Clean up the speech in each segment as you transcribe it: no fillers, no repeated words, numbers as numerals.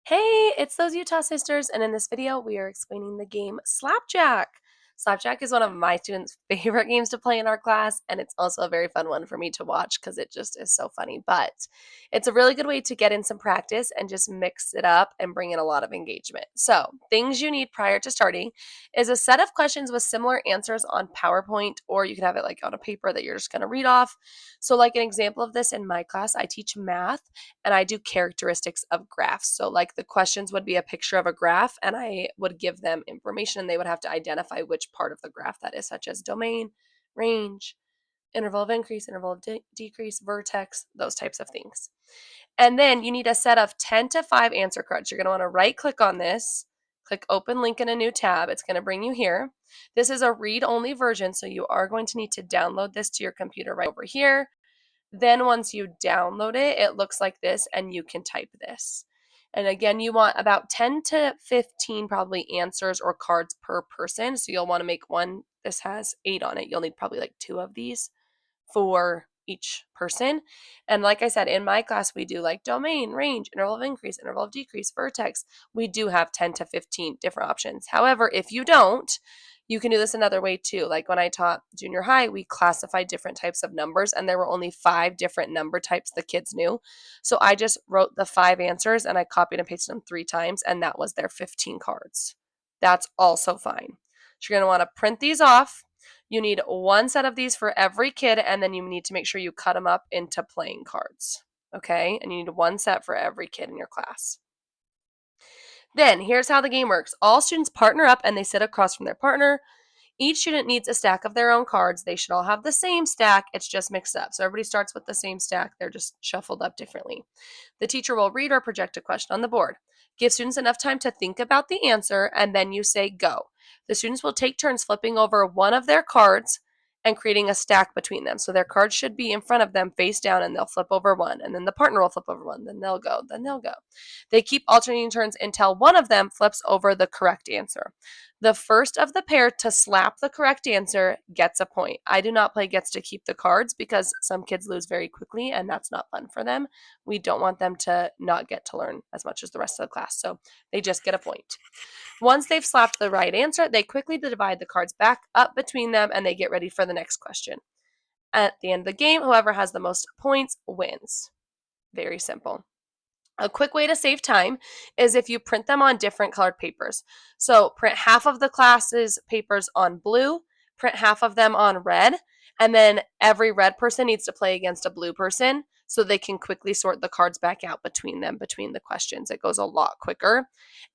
Hey, it's those Utah sisters, and in this video, we are explaining the game Slapjack. Slapjack is one of my students' favorite games to play in our class, and it's also a very fun one for me to watch because it just is so funny. But it's a really good way to get in some practice and just mix it up and bring in a lot of engagement. So, things you need prior to starting is a set of questions with similar answers on PowerPoint, or you can have it like on a paper that you're just going to read off. So, like an example of this in my class, I teach math and I do characteristics of graphs. So, like the questions would be a picture of a graph, and I would give them information, and they would have to identify which part of the graph that is, such as domain, range, interval of increase, interval of decrease, vertex, those types of things. And then you need a set of 10 to 5 answer cards. You're going to want to right click on this, click open link in a new tab. It's going to bring you here. This is a read only version, so you are going to need to download this to your computer right over here. Then once you download it, it looks like this and you can type this. And again, you want about 10 to 15 probably answers or cards per person. So you'll want to make one. This has 8 on it. You'll need probably like 2 of these for each person. And like I said, in my class, we do like domain, range, interval of increase, interval of decrease, vertex. We do have 10 to 15 different options. However, if you don't, you can do this another way too. Like when I taught junior high, we classified different types of numbers, and there were only 5 different number types the kids knew. So I just wrote the 5 answers and I copied and pasted them 3 times, and that was their 15 cards. That's also fine. So you're going to want to print these off. You need one set of these for every kid, and then you need to make sure you cut them up into playing cards. Okay? And you need one set for every kid in your class. Then, here's how the game works. All students partner up and they sit across from their partner. Each student needs a stack of their own cards. They should all have the same stack. It's just mixed up. So everybody starts with the same stack. They're just shuffled up differently. The teacher will read or project a question on the board. Give students enough time to think about the answer, and then you say go. The students will take turns flipping over one of their cards and creating a stack between them. So their cards should be in front of them face down, and they'll flip over one, and then the partner will flip over one, then they'll go, then they'll go. They keep alternating turns until one of them flips over the correct answer. The first of the pair to slap the correct answer gets a point. I do not play gets to keep the cards because some kids lose very quickly, and that's not fun for them. We don't want them to not get to learn as much as the rest of the class, so they just get a point. Once they've slapped the right answer, they quickly divide the cards back up between them and they get ready for the next question. At the end of the game, whoever has the most points wins. Very simple. A quick way to save time is if you print them on different colored papers. So print half of the class's papers on blue, print half of them on red, and then every red person needs to play against a blue person so they can quickly sort the cards back out between them, between the questions. It goes a lot quicker.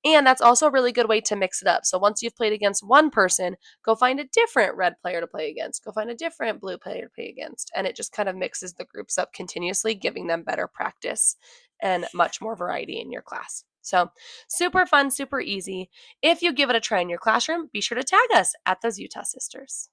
And that's also a really good way to mix it up. So once you've played against one person, go find a different red player to play against. Go find a different blue player to play against. And it just kind of mixes the groups up continuously, giving them better practice and much more variety in your class. So super fun, super easy. If you give it a try in your classroom, be sure to tag us at those Utah sisters.